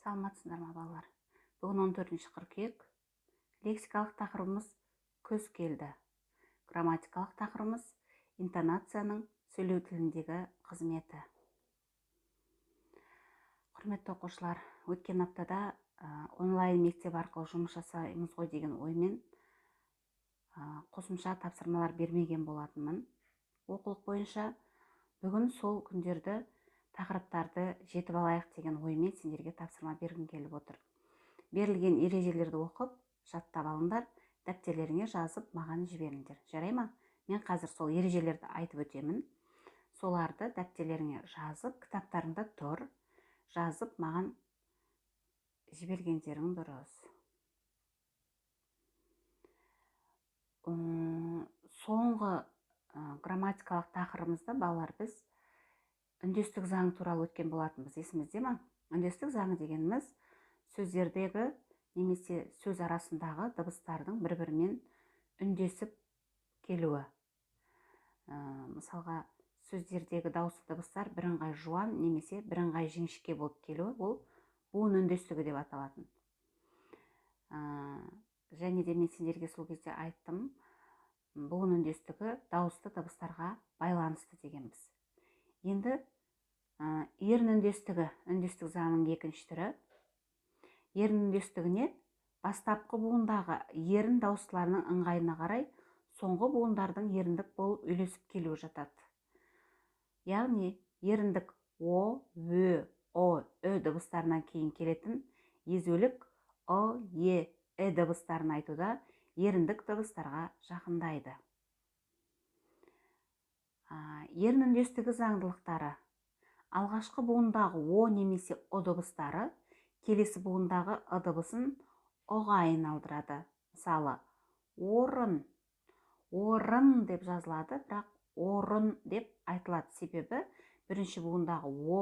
Саламатсыздар ма балалар? Бүгін 14 қыркүйек. Лексикалық тақырыбымыз көз келді. Грамматикалық тақырыбымыз интонацияның сөйлеу тіліндегі қызметі. Құрметті оқушылар, өткен аптада онлайн мектеп арқылы жұмыс жасаймыз ғой деген оймен қосымша тапсырмалар бермеген болатынмын. Оқулық бойынша бүгін сол күндерді тақырыптарды жетіп алайық деген оймен сендерге тапсырма бергім келіп отыр. Берілген ережелерді оқып, жаттап алыңдар, дәптерлеріңе жазып маған жіберіңдер. Жарай ма? Мен қазір сол ережелерді айтып өтемін. Соларды дәптерлеріңе жазып, кітаптарыңда тұр, жазып маған жібергендерің дұрыс. Соңғы грамматикалық тақырыбымызда балалар біз үндестік заңы туралы өткен болатынбыз. Есімізде ме? Үндестік заңы дегеніміз сөздердегі немесе сөз арасындағы дыбыстардың бір-бірімен үндесіп келуі. Мысалға, сөздердегі дауысты дыбыстар бірыңғай жуан немесе бірыңғай жіңішке болып келуі, ол буын үндестігі деп аталатын. Және де мен сендерге сол кезде айттым, буын үндестігі дауысты дыбыстарға байланысты дегенбіз. Енді ерін үндестігі, үндестік заңының екінші түрі. Ерін үндестігіне бастапқы буындағы ерін дауыстыларының ыңғайына қарай соңғы буындардың еріндік болып үйлесіп келуі жатады. Яғни еріндік о, ө, о, ү дыбыстарынан кейін келетін езулік о, е, дыбыстарын айтуда еріндік дыбыстарға жақындайды. Ерін үндестігі заңдылықтары. Алғашқы буындағы о немесе о дыбыстары келесі буындағы ы дыбысын оға айналдырады. Мысалы, орын, орын деп жазылады, бірақ орын деп айтылады. Себебі бірінші буындағы о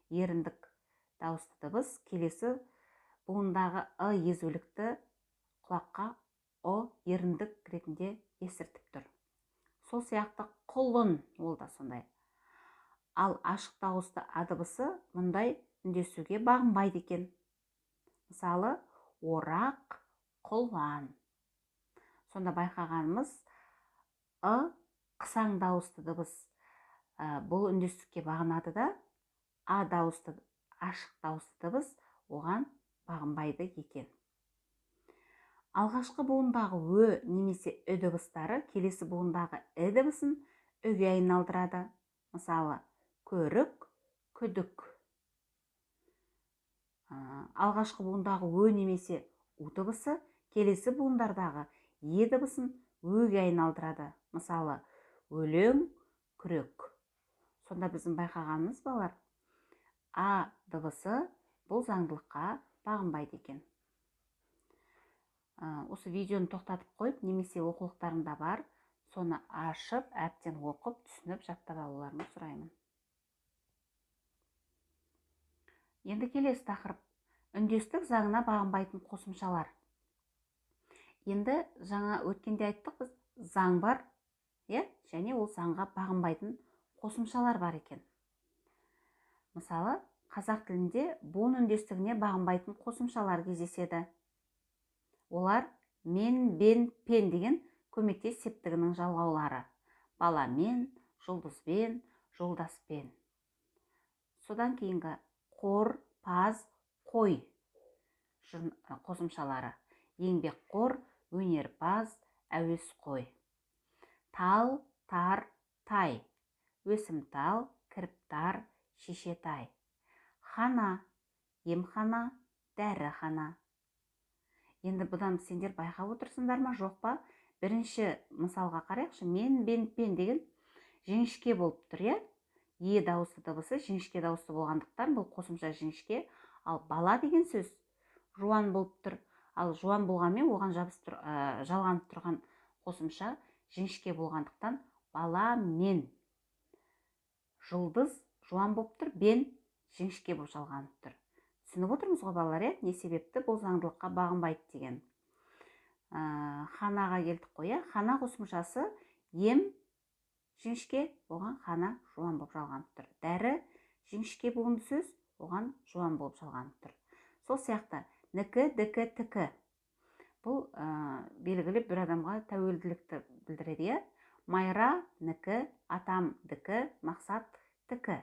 еріндік дауысты дыбыс келесі буындағы ы езулікті құлаққа о еріндік ретінде естіртіп тұр. Сол сияқты құлын, ол да сондай. Ал ашық дауысты а дыбысы мұндай үндесуге бағынбайды екен. Мысалы, орақ, құлан. Сонда байқағанымыз ы қысаң дауысты дыбыс бұл үндестікке бағынады да, а дауысты, ашық дауысты дыбыс оған бағынбайды екен. Алғашқы буындағы ө немесе ү дыбыстары келесі буындағы і дыбысын үге айналдырады. Мысалы, көрік, күдік. Алғашқы буындағы ө немесе у дыбысы келесі буындардағы е дыбысын өге айналдырады. Мысалы, өлең, күрек. Сонда біздің байқағанымыз балар, а дыбысы бұл заңдылыққа бағынбайды екен. Осы видеоны тоқтатып қойып, немесе оқулықтарында бар, соны ашып, әбден оқып, түсініп, жаттап алуларыңызды сұраймын. Енді келесі тақырып. Үндестік заңына бағынбайтын қосымшалар. Енді жаңа өткенде айттық, біз заң бар, және ол заңға бағынбайтын қосымшалар бар екен. Мысалы, қазақ тілінде буын үндестігіне бағынбайтын қосымшалар кездеседі. Олар мен, бен, пен деген көмектес септігінің жалғаулары. Баламен, жұлдызбен, жолдаспен. Содан кейінгі қор, паз, қой қосымшалары. Еңбекқор, өнерпаз, әуесқой. Тал, тар, тай. Өсімтал, кіріптар, шешетай. Хана, емхана, дәріхана. Енді бұдан сендер байқап отырсыңдар ма, жоқ па? Бірінші мысалға қарайықшы, мен, бен, пен деген жіңішке болып тұр, е дауысты дыбысы жіңішке дауысты болғандықтан бұл қосымша жіңішке, ал бала деген сөз жуан болып тұр. Ал жуан болғанмен оған жалғанып тұрған қосымша жіңішке болғандықтан бала мен. Жұлдыз жуан болып тұр, бен жіңішке болып жалғанып тұр. Түсініп отырмыз ғой балалар, не себепті бұл заңдылыққа бағынбайды деген. Ханаға келдік қой, хана қосымшасы ем жіңішке, оған хана жуан болып жалғанып тұр. Дәрі жіңішке буынды сөз, оған жуан болып жалғанып тұр. Сол сияқты нікі, дікі, тікі. Бұл белгілі бір адамға тәуелділікті білдіреді, иә? Майра нікі, атам дікі, мақсат тікі.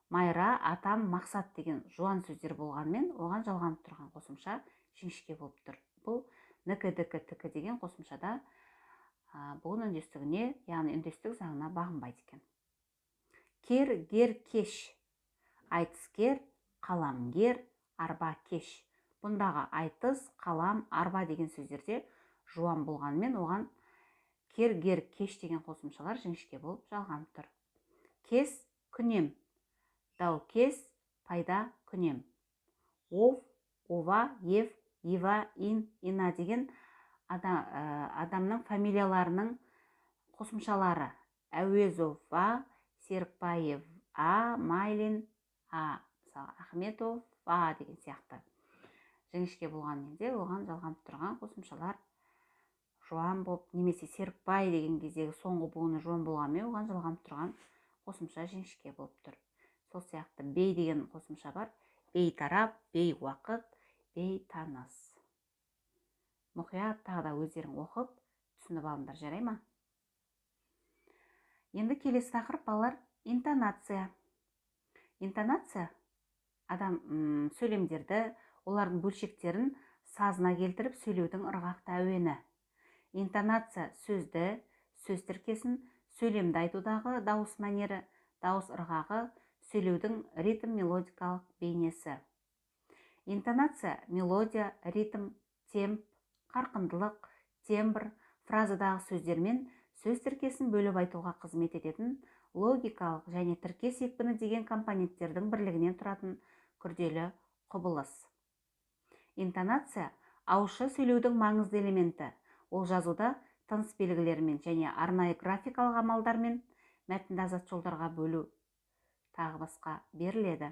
Майра, атам, мақсат деген жуан сөздер болғанмен, оған жалғанып тұрған қосымша жіңішке болып тұр. Бұл нікі, дікі, тікі деген қосымшада бұғын үндестігіне, яғни үндестік заңына бағынбайды екен. Кер, гер, кеш. Айтыскер, қаламгер, арба, кеш. Бұндағы айтыс, қалам, арба деген сөздерде жуан болғанмен, оған кер, гер, кеш деген қосымшалар жіңішке болып жалғанып тұр. Кес, күнем. Дау, кес, пайда, күнем. Ов, ова, ев, ива, ин, ина деген адамның фамилияларының қосымшалары. Әуезов, а, Серікбаев, а, Майлин, а, Ахметов, а деген сияқты. Жіңішке болған кезде оған жалғанып тұрған қосымшалар жуан болып, немесе Серікбай деген кездегі соңғы буыны жуан болғанмен, оған жалғанып тұрған қосымша жіңішке болып тұр. Сол сияқты бей деген қосымша бар. Бейтарап, бей уақыт, бей таныс. Мұқият тағы да өздерің оқып, түсініп алыңдар, жарай ма? Енді келесі тақырып балалар, интонация. Интонация адам сөйлемдерді, олардың бөлшектерін сазына келтіріп сөйлеудің ырғақты әуені. Интонация сөзді, сөз тіркесін, сөйлемді айтудағы дауыс мәнері, дауыс ырғағы, сөйлеудің ритм мелодикалық бейнесі. Интонация мелодия, ритм, темп, қарқындылық, тембр, фразадағы сөздермен сөз тіркесін бөліп айтуға қызмет ететін логикалық және тіркес екпіні деген компоненттердің бірлігінен тұратын күрделі құбылыс. Интонация ауызша сөйлеудің маңызды элементі. Ол жазуда тыныс белгілерімен және арнайы графикалық амалдармен мәтінді азат жолдарға бөлу тағы басқа беріледі.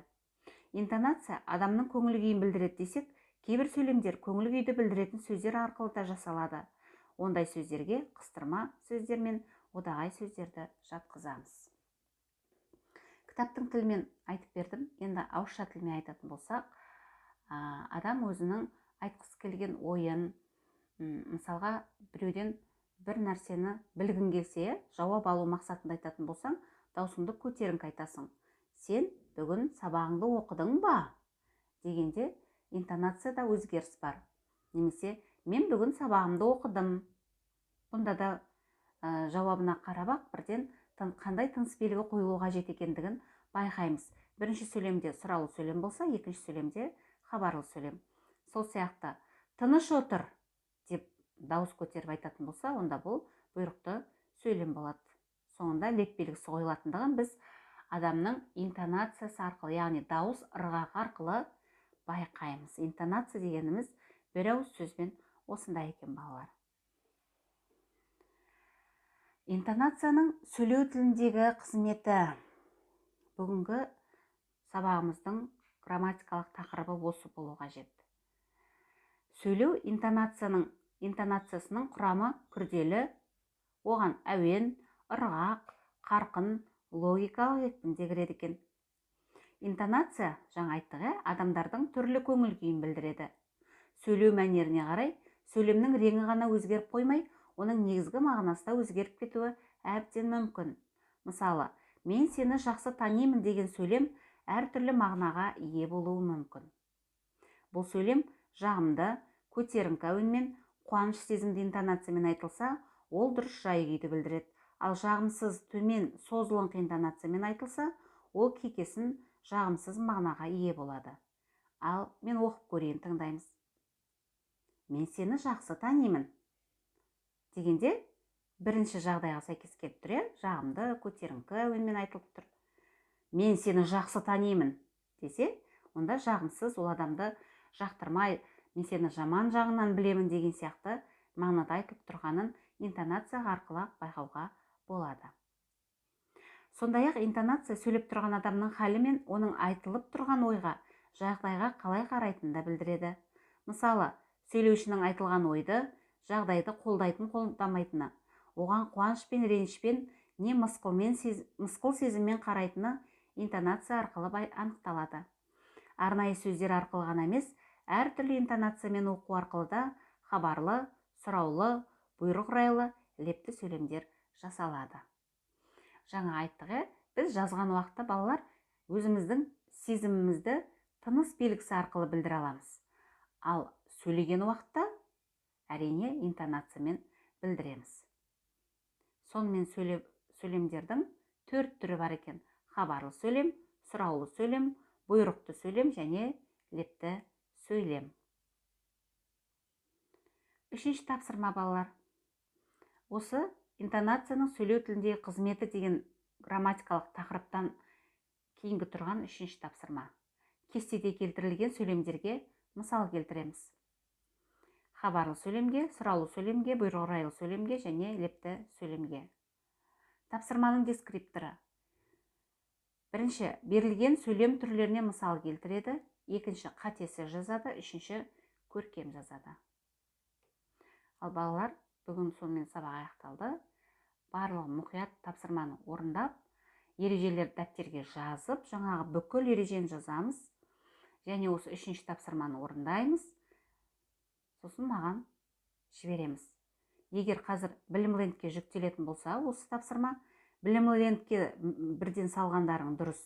Интонация адамның көңіл күйін білдіреді десек, кейбір сөйлемдер көңіл күйді білдіретін сөздер арқылы да жасалады. Ондай сөздерге қыстырма сөздер мен одағай сөздерді жатқызамыз. Кітаптың тілімен айтып бердім. Енді ауызша тілмен айтатын болсақ, адам өзінің айтқысы келген ойын, мысалға біреуден бір нәрсені білгің келсе, жауап алу мақсатында айтатын болсаң, даусыңды көтеріңкі айтасың. Сен бүгін сабағыңды оқыдың ба? Дегенде интонацияда өзгеріс бар. Немесе мен бүгін сабағымды оқыдым. Бұнда да жауабына қарап бірден қандай тыныс белгі қойылу қажет екендігін байқаймыз. Бірінші сөйлемде сұраулы сөйлем болса, екінші сөйлемде хабарлы сөйлем. Сол сияқты тыныш отыр деп дауыс көтеріп айтатын болса, онда бұл бұйрықты сөйлем болады. Соңында леп белгісі қойылатындығын біз адамның интонациясы арқылы, яғни дауыс ырғағы арқылы байқаймыз. Интонация дегеніміз бір ауыз сөзбен осындай екен балалар. Интонацияның сөйлеу тіліндегі қызметі. Бүгінгі сабағымыздың грамматикалық тақырыбы осы болу қажет. Сөйлеу интонациясының құрамы күрделі, оған әуен, ырғақ, қарқын, логикалық екпінде кіреді екен. Интонация, жаңа айттық, адамдардың түрлі көңіл күйін білдіреді. Сөйлеу мәнеріне қарай, сөйлемнің реңі ғана өзгеріп қоймай, оның негізгі мағынасы да өзгеріп кетуі әбден мүмкін. Мысалы, мен сені жақсы танимын деген сөйлем әртүрлі мағынаға ие болуы мүмкін. Бұл сөйлем жағымды, көтеріңкі әуенмен, қуаныш сезімді интонациямен айтылса, ол дұрыс жай күйді білдіреді. Ал жағымсыз, төмен, созылыңқы интонациямен айтылса, ол кекесін жағымсыз мағынаға ие болады. Ал мен оқып көрейін, тыңдаймыз. Мен сені жақсы танимын дегенде бірінші жағдайға сәйкес келіп тұр, жағымды, көтеріңкі әуенмен айтылып тұр. Мен сені жақсы танимын десе, онда жағымсыз, ол адамды жақтырмай, мен сені жаман жағынан білемін деген сияқты мағынада айтылып тұрғанын интонация арқылы байқауға болады. Сондай-ақ интонация сөйлеп тұрған адамның халі мен оның айтылып тұрған ойға, жағдайға қалай қарайтынын да білдіреді. Мысалы, сөйлеушінің айтылған ойды, жағдайды қолдайтын қолдамайтыны, оған қуаныш пен ренішпен не мысқыл сезіммен қарайтыны интонация арқылы анықталады. арнайы сөздер арқылы ғана емес, әртүрлі интонациямен оқу арқылы да хабарлы, сұраулы, бұйрық райлы лепті сөйлемдер жасалады. Жаңа айттық, біз жазған уақытта балалар өзіміздің сезімімізді тыныс белгісі арқылы білдіре аламыз. Ал сөйлеген уақытта әрине интонациямен білдіреміз. Сонымен сөйлемдердің 4 түрі бар екен: хабарлы сөйлем, сұраулы сөйлем, бұйрықты сөйлем және лепті сөйлем. Үшінші тапсырма балалар. Осы интонацияның сөйлеу тіліндегі қызметі деген грамматикалық тақырыптан кейінгі тұрған үшінші тапсырма. Кестеде келтірілген сөйлемдерге мысал келтіреміз. Хабарлы сөйлемге, сұраулы сөйлемге, бұйрық райлы сөйлемге және лепті сөйлемге. Тапсырманың дескрипторы. Бірінші, берілген сөйлем түрлеріне мысал келтіреді. Екінші, қатесі жазады. Үшінші, көркем жазады. Ал балалар, бүгін сонымен сабақ аяқталды. Барлығы мұқият тапсырманы орындап, ережелерді дәптерге жазып, жаңағы бүкіл ережені жазамыз. Және осы үшінші тапсырманы орындаймыз. Сосын маған жібереміз. Егер қазір білімлендке жүктелетін болса, осы тапсырма білімлендке бірден салғандарың дұрыс.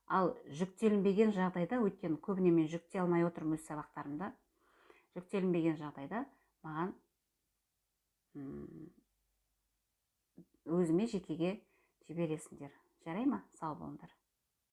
Ал жүктелінбеген жағдайда, өйткені көбіне мен жүктей алмай отырмын өз сабақтарымда, жүктелінбеген жағдайда маған өзіме жекеге жібересіңдер. Жарай ма? Сау болыңдар.